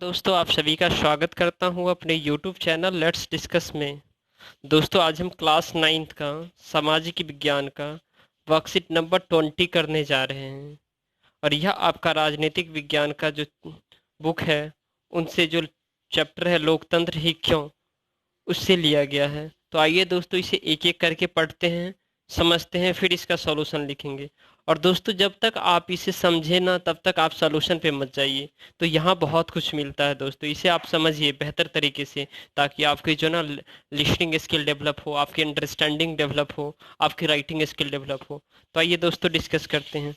दोस्तों आप सभी का स्वागत करता हूं अपने YouTube चैनल लेट्स डिस्कस में। दोस्तों आज हम क्लास 9th का सामाजिक विज्ञान का वर्कशीट नंबर 20 करने जा रहे हैं और यह आपका राजनीतिक विज्ञान का जो बुक है उनसे जो चैप्टर है लोकतंत्र ही क्यों उससे लिया गया है। तो आइए दोस्तों इसे एक एक करके पढ़ते हैं, समझते हैं, फिर इसका सॉल्यूशन लिखेंगे। और दोस्तों जब तक आप इसे समझे ना तब तक आप सॉल्यूशन पे मत जाइए। तो यहाँ बहुत कुछ मिलता है दोस्तों, इसे आप समझिए बेहतर तरीके से ताकि आपकी जो ना लिसनिंग स्किल डेवलप हो, आपकी अंडरस्टैंडिंग डेवलप हो, आपकी राइटिंग स्किल डेवलप हो। तो आइए दोस्तों डिस्कस करते हैं।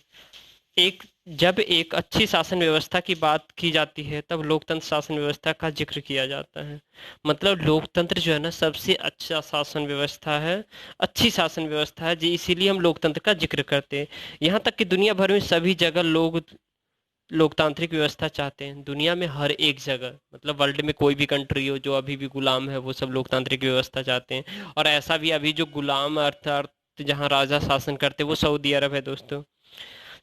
एक जब एक अच्छी शासन व्यवस्था की बात की जाती है तब लोकतंत्र शासन व्यवस्था का जिक्र किया जाता है। मतलब लोकतंत्र जो है ना सबसे अच्छा शासन व्यवस्था है, अच्छी शासन व्यवस्था है जी, इसीलिए हम लोकतंत्र का जिक्र करते हैं। यहाँ तक कि दुनिया भर में सभी जगह लोग लोकतांत्रिक व्यवस्था चाहते हैं। दुनिया में हर एक जगह, मतलब वर्ल्ड में कोई भी कंट्री हो जो अभी भी गुलाम है वो सब लोकतांत्रिक व्यवस्था चाहते हैं। और ऐसा भी अभी जो गुलाम अर्थात जहाँ राजा शासन करते वो सऊदी अरब है दोस्तों।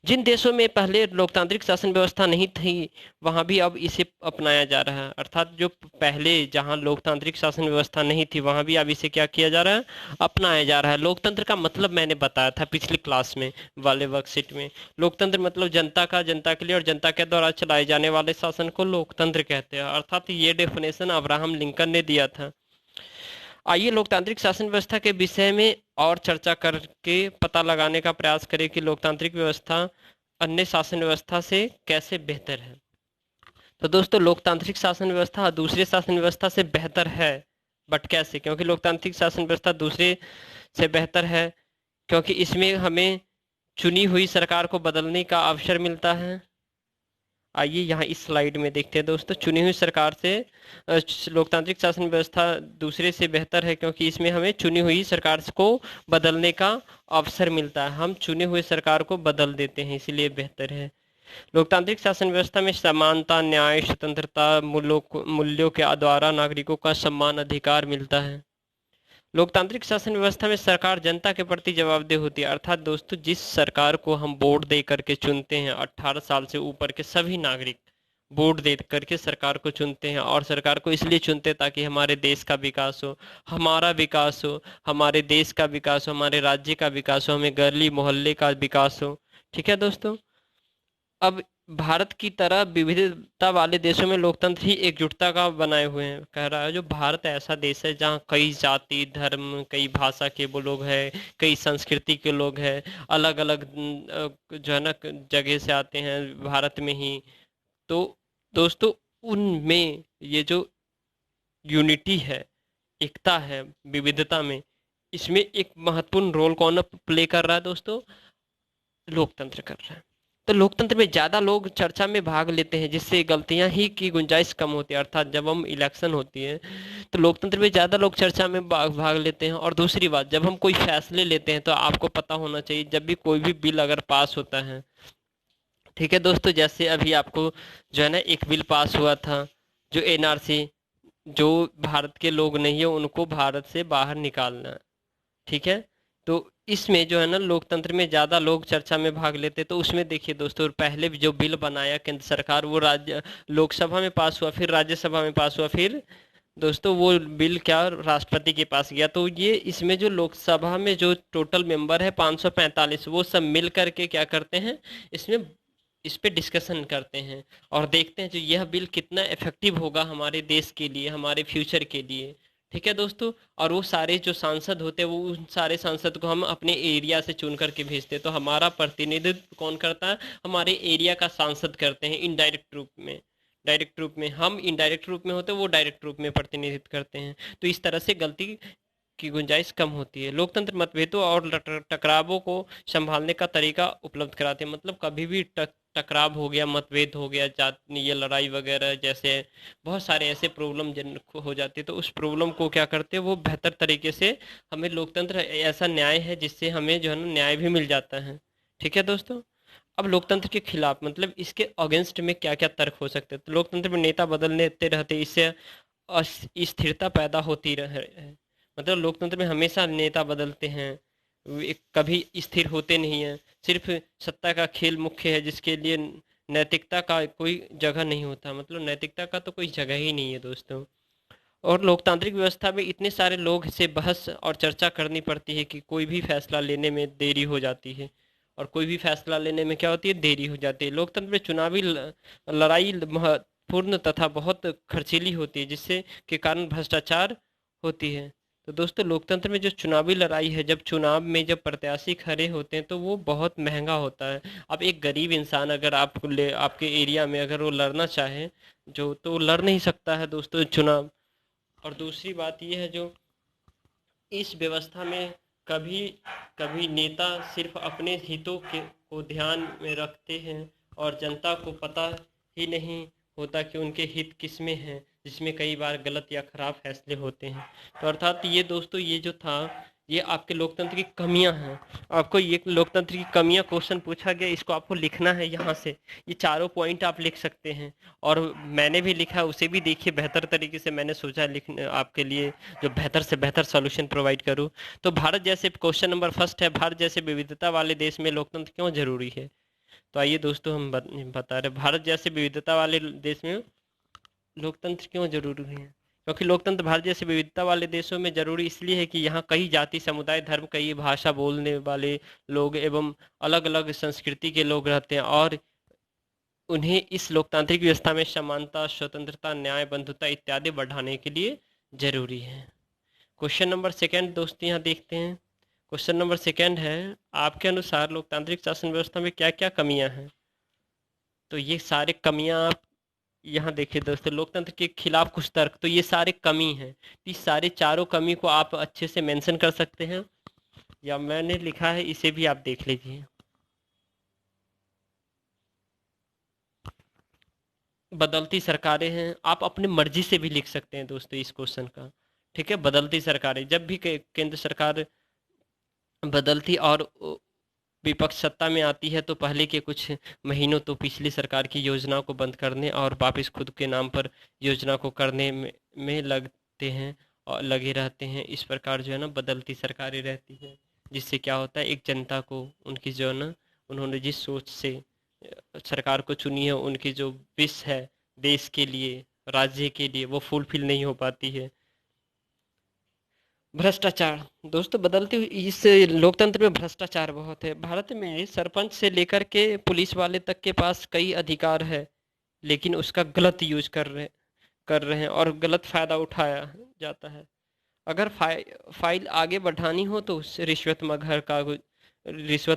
जिन देशों में पहले लोकतांत्रिक शासन व्यवस्था नहीं थी वहां भी अब इसे अपनाया जा रहा है। अर्थात जो पहले जहां लोकतांत्रिक शासन व्यवस्था नहीं थी वहां भी अब इसे क्या किया जा रहा है, अपनाया जा रहा है। लोकतंत्र का मतलब मैंने बताया था पिछली क्लास में वाले वर्कशीट में। लोकतंत्र मतलब जनता का, जनता के लिए और जनता के द्वारा चलाए जाने वाले शासन को लोकतंत्र कहते हैं। अर्थात ये डेफिनेशन अब्राहम लिंकन ने दिया था। आइए लोकतांत्रिक शासन व्यवस्था के विषय में और चर्चा करके पता लगाने का प्रयास करें कि लोकतांत्रिक व्यवस्था अन्य शासन व्यवस्था से कैसे बेहतर है। तो दोस्तों लोकतांत्रिक शासन व्यवस्था दूसरे शासन व्यवस्था से बेहतर है। बट कैसे? क्योंकि लोकतांत्रिक शासन व्यवस्था दूसरे से बेहतर है क्योंकि इसमें हमें चुनी हुई सरकार को बदलने का अवसर मिलता है। आइए यहाँ इस स्लाइड में देखते हैं दोस्तों। चुनी हुई सरकार से लोकतांत्रिक शासन व्यवस्था दूसरे से बेहतर है क्योंकि इसमें हमें चुनी हुई सरकार को बदलने का अवसर मिलता है। हम चुने हुए सरकार को बदल देते हैं, इसीलिए बेहतर है। लोकतांत्रिक शासन व्यवस्था में समानता, न्याय, स्वतंत्रता, मूल्यों के द्वारा नागरिकों का सम्मान अधिकार मिलता है। लोकतांत्रिक शासन व्यवस्था में सरकार जनता के प्रति जवाबदेह होती है। अर्थात दोस्तों जिस सरकार को हम वोट दे करके चुनते हैं, 18 साल से ऊपर के सभी नागरिक वोट दे करके सरकार को चुनते हैं और सरकार को इसलिए चुनते हैं ताकि हमारे देश का विकास हो, हमारा विकास हो, हमारे देश का विकास हो, हमारे राज्य का विकास हो, हमें गली मोहल्ले का विकास हो। ठीक है दोस्तों। अब भारत की तरह विविधता वाले देशों में लोकतंत्र ही एकजुटता का बनाए हुए हैं। कह रहा है जो भारत ऐसा देश है जहाँ कई जाति, धर्म, कई भाषा के वो लोग हैं, कई संस्कृति के लोग हैं, अलग अलग जो है ना जगह से आते हैं भारत में ही। तो दोस्तों उनमें ये जो यूनिटी है, एकता है विविधता में, इसमें एक महत्वपूर्ण रोल कौन प्ले कर रहा है दोस्तों? लोकतंत्र कर रहा है। तो लोकतंत्र में ज्यादा लोग चर्चा में भाग लेते हैं जिससे गलतियां ही की गुंजाइश कम होती है। अर्थात जब हम इलेक्शन होती है तो लोकतंत्र में ज्यादा लोग चर्चा में भाग लेते हैं। और दूसरी बात, जब हम कोई फैसले लेते हैं तो आपको पता होना चाहिए जब भी कोई भी बिल अगर पास होता है, ठीक है दोस्तों, जैसे अभी आपको जो है ना एक बिल पास हुआ था जो एनआरसी, जो भारत के लोग नहीं है उनको भारत से बाहर निकालना, ठीक है। तो इसमें जो है ना लोकतंत्र में ज्यादा लोग चर्चा में भाग लेते, तो उसमें देखिए दोस्तों पहले भी जो बिल बनाया केंद्र सरकार वो राज्य लोकसभा में पास हुआ, फिर राज्यसभा में पास हुआ, फिर दोस्तों वो बिल क्या राष्ट्रपति के पास गया। तो ये इसमें जो लोकसभा में जो टोटल मेंबर है 545 वो सब मिल करके क्या करते हैं, इसमें इस पे डिस्कशन करते हैं और देखते हैं जो यह बिल कितना इफेक्टिव होगा हमारे देश के लिए, हमारे फ्यूचर के लिए। ठीक है दोस्तों। और वो सारे जो सांसद होते हैं वो उन सारे सांसद को हम अपने एरिया से चुन करके भेजते हैं। तो हमारा प्रतिनिधित्व कौन करता है? हमारे एरिया का सांसद करते हैं इनडायरेक्ट रूप में। डायरेक्ट रूप में हम इनडायरेक्ट रूप में होते हैं, वो डायरेक्ट रूप में प्रतिनिधित्व करते हैं। तो इस तरह से गलती की गुंजाइश कम होती है। लोकतंत्र मतभेदों और टकरावों को संभालने का तरीका उपलब्ध कराते हैं। मतलब कभी भी टकराव हो गया, मतभेद हो गया, जातीय लड़ाई वगैरह जैसे बहुत सारे ऐसे प्रॉब्लम जिन हो जाती है, तो उस प्रॉब्लम को क्या करते हैं वो बेहतर तरीके से, हमें लोकतंत्र ऐसा न्याय है जिससे हमें जो है ना न्याय भी मिल जाता है। ठीक है दोस्तों। अब लोकतंत्र के खिलाफ मतलब इसके अगेंस्ट में क्या क्या तर्क हो सकते हैं? तो लोकतंत्र में नेता बदलते रहते, इससे अस्थिरता पैदा होती रहे। मतलब लोकतंत्र में हमेशा नेता बदलते हैं, कभी स्थिर होते नहीं हैं। सिर्फ सत्ता का खेल मुख्य है जिसके लिए नैतिकता का कोई जगह नहीं होता, मतलब नैतिकता का तो कोई जगह ही नहीं है दोस्तों। और लोकतांत्रिक व्यवस्था में इतने सारे लोग से बहस और चर्चा करनी पड़ती है कि कोई भी फैसला लेने में देरी हो जाती है, और कोई भी फैसला लेने में क्या होती है, देरी हो जाती है। लोकतंत्र में चुनावी लड़ाई महत्वपूर्ण तथा बहुत खर्चीली होती है, जिससे के कारण भ्रष्टाचार होती है। तो दोस्तों लोकतंत्र में जो चुनावी लड़ाई है, जब चुनाव में जब प्रत्याशी खड़े होते हैं तो वो बहुत महंगा होता है। अब एक गरीब इंसान अगर आपको ले आपके एरिया में अगर वो लड़ना चाहे जो, तो वो लड़ नहीं सकता है दोस्तों चुनाव। और दूसरी बात ये है जो इस व्यवस्था में कभी कभी नेता सिर्फ अपने हितों के को ध्यान में रखते हैं, और जनता को पता ही नहीं होता कि उनके हित किस में हैं, जिसमें कई बार गलत या खराब फैसले होते हैं। तो अर्थात ये दोस्तों ये जो था, ये आपके लोकतंत्र की कमियां हैं। आपको ये लोकतंत्र की कमियां क्वेश्चन पूछा गया, इसको आपको लिखना है यहाँ से। ये चारों पॉइंट आप लिख सकते हैं, और मैंने भी लिखा उसे भी देखिए बेहतर तरीके से। मैंने सोचा लिखने आपके लिए जो बेहतर से बेहतर सॉल्यूशन प्रोवाइड करूं। तो भारत जैसे क्वेश्चन नंबर फर्स्ट है, भारत जैसे विविधता वाले देश में लोकतंत्र क्यों जरूरी है। तो आइए दोस्तों हम बता रहे भारत जैसे विविधता वाले देश में लोकतंत्र क्यों जरूरी है। क्योंकि लोकतंत्र भारत जैसे विविधता वाले देशों में जरूरी इसलिए है कि यहाँ कई जाति समुदाय धर्म कई भाषा बोलने वाले लोग एवं अलग अलग संस्कृति के लोग रहते हैं, और उन्हें इस लोकतांत्रिक व्यवस्था में समानता स्वतंत्रता न्याय बंधुता इत्यादि बढ़ाने के लिए जरूरी है। क्वेश्चन नंबर सेकंड दोस्तों यहाँ देखते हैं। क्वेश्चन नंबर सेकंड है, आपके अनुसार लोकतांत्रिक शासन व्यवस्था में क्या क्या कमियां हैं। तो ये सारे कमियां आप यहाँ देखिए दोस्तों, लोकतंत्र के खिलाफ कुछ तर्क, तो ये सारे कमी हैं। इस सारे चारों कमी को आप अच्छे से मेंशन कर सकते हैं, या मैंने लिखा है इसे भी आप देख लीजिए। बदलती सरकारें हैं, आप अपनी मर्जी से भी लिख सकते हैं दोस्तों इस क्वेश्चन का। ठीक है, बदलती सरकारें, जब भी केंद्र सरकार बदलती और विपक्ष सत्ता में आती है तो पहले के कुछ महीनों तो पिछली सरकार की योजनाओं को बंद करने और वापस खुद के नाम पर योजना को करने में लगते हैं और लगे रहते हैं। इस प्रकार जो है ना बदलती सरकारें रहती हैं, जिससे क्या होता है, एक जनता को उनकी जो है ना, उन्होंने जिस सोच से सरकार को चुनी है, उनकी जो विश है देश के लिए राज्य के लिए, वो फुलफिल नहीं हो पाती है। भ्रष्टाचार, दोस्तों बदलते हुए इस लोकतंत्र में भ्रष्टाचार बहुत है। भारत में सरपंच से लेकर के पुलिस वाले तक के पास कई अधिकार है, लेकिन उसका गलत यूज कर रहे हैं और गलत फायदा उठाया जाता है। अगर फाइल आगे बढ़ानी हो तो उससे रिश्वत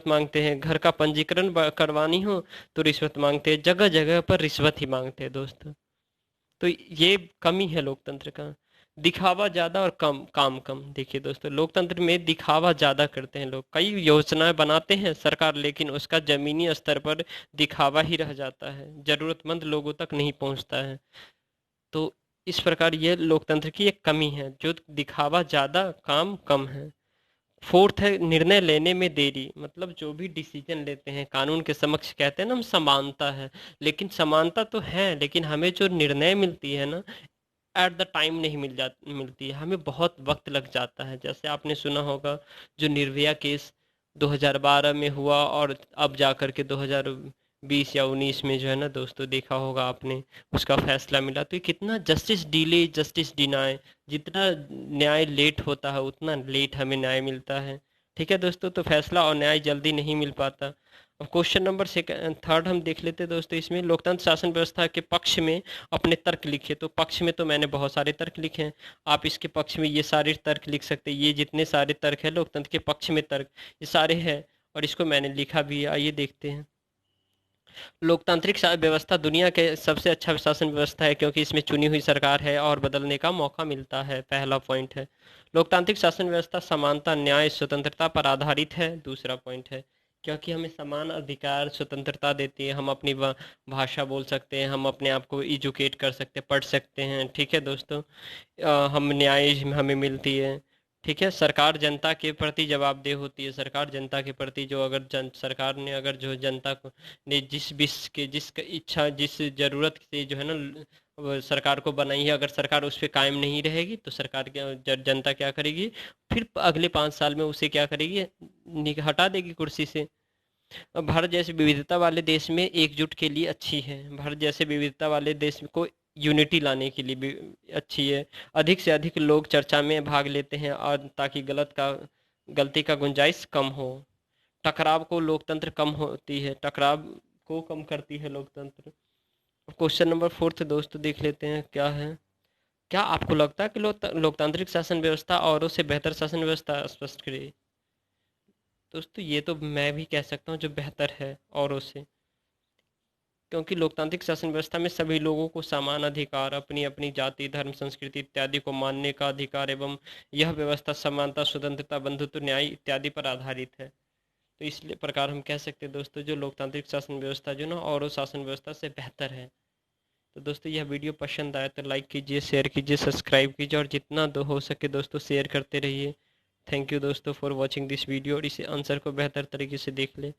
मांगते हैं, घर का पंजीकरण करवानी हो तो रिश्वत मांगते हैं, जगह जगह पर रिश्वत ही मांगते हैं दोस्तों। तो ये कमी है लोकतंत्र का। दिखावा ज्यादा और कम काम कम। देखिए दोस्तों लोकतंत्र में दिखावा ज्यादा करते हैं लोग, कई योजनाएं बनाते हैं सरकार, लेकिन उसका जमीनी स्तर पर दिखावा ही रह जाता है, जरूरतमंद लोगों तक नहीं पहुंचता है। तो इस प्रकार ये लोकतंत्र की एक कमी है, जो दिखावा ज्यादा काम कम है। फोर्थ है निर्णय लेने में देरी, मतलब जो भी डिसीजन लेते हैं कानून के समक्ष, कहते हैं ना हम समानता है, लेकिन समानता तो है, लेकिन हमें जो निर्णय मिलती है ना एट द टाइम नहीं मिलती है, हमें बहुत वक्त लग जाता है। जैसे आपने सुना होगा जो निर्भया केस 2012 में हुआ, और अब जाकर के 2020 या 19 में जो है ना दोस्तों देखा होगा आपने, उसका फैसला मिला। तो ये कितना जस्टिस डिले जस्टिस डिनाय, जितना न्याय लेट होता है उतना लेट हमें न्याय मिलता है। ठीक है दोस्तों, तो फैसला और न्याय जल्दी नहीं मिल पाता। अब क्वेश्चन नंबर सेकंड थर्ड हम देख लेते हैं दोस्तों, इसमें लोकतंत्र शासन व्यवस्था के पक्ष में अपने तर्क लिखे। तो पक्ष में तो मैंने बहुत सारे तर्क लिखे हैं, आप इसके पक्ष में ये सारे तर्क लिख सकते हैं। ये जितने सारे तर्क है लोकतंत्र के पक्ष में तर्क, ये सारे हैं, और इसको मैंने लिखा भी है। आइए देखते हैं। लोकतांत्रिक व्यवस्था दुनिया के सबसे अच्छा शासन व्यवस्था है, क्योंकि इसमें चुनी हुई सरकार है और बदलने का मौका मिलता है। पहला पॉइंट है। लोकतांत्रिक शासन व्यवस्था समानता न्याय स्वतंत्रता पर आधारित है। दूसरा पॉइंट है, क्योंकि हमें समान अधिकार स्वतंत्रता देती है, हम अपनी भाषा बोल सकते हैं, हम अपने आप को एजुकेट कर सकते हैं, पढ़ सकते हैं। ठीक है दोस्तों, हम न्याय हमें मिलती है। ठीक है, सरकार जनता के प्रति जवाबदेह होती है। सरकार जनता के प्रति जो अगर सरकार ने अगर जो जनता को ने जिस विश के इच्छा जिस जरूरत से जो है ना वो सरकार को बनाई है, अगर सरकार उस पर कायम नहीं रहेगी तो सरकार क्या जनता क्या करेगी, फिर अगले 5 साल में उसे क्या करेगी, हटा देगी कुर्सी से। भारत जैसे विविधता वाले देश में एकजुट के लिए अच्छी है। भारत जैसे विविधता वाले देश को यूनिटी लाने के लिए भी अच्छी है। अधिक से अधिक लोग चर्चा में भाग लेते हैं और ताकि गलती का गुंजाइश कम हो। टकराव को लोकतंत्र कम होती है, टकराव को कम करती है लोकतंत्र। क्वेश्चन नंबर 4 दोस्तों देख लेते हैं क्या है। क्या आपको लगता है कि लोकतांत्रिक शासन व्यवस्था औरों से बेहतर शासन व्यवस्था? स्पष्ट करिए। दोस्तों ये तो मैं भी कह सकता हूँ जो बेहतर है औरों से, क्योंकि लोकतांत्रिक शासन व्यवस्था में सभी लोगों को समान अधिकार, अपनी अपनी जाति, धर्म, संस्कृति इत्यादि को मानने का अधिकार एवं यह व्यवस्था समानता, स्वतंत्रता, बंधुत्व, न्याय इत्यादि पर आधारित है। तो इसलिए प्रकार हम कह सकते हैं दोस्तों जो लोकतांत्रिक शासन व्यवस्था जो ना औरों शासन व्यवस्था से बेहतर है। तो दोस्तों यह वीडियो पसंद आया तो लाइक कीजिए, शेयर कीजिए, सब्सक्राइब कीजिए और जितना हो सके दोस्तों शेयर करते रहिए। थैंक यू दोस्तों फॉर वॉचिंग दिस वीडियो। और इसे आंसर को बेहतर तरीके से देख लें।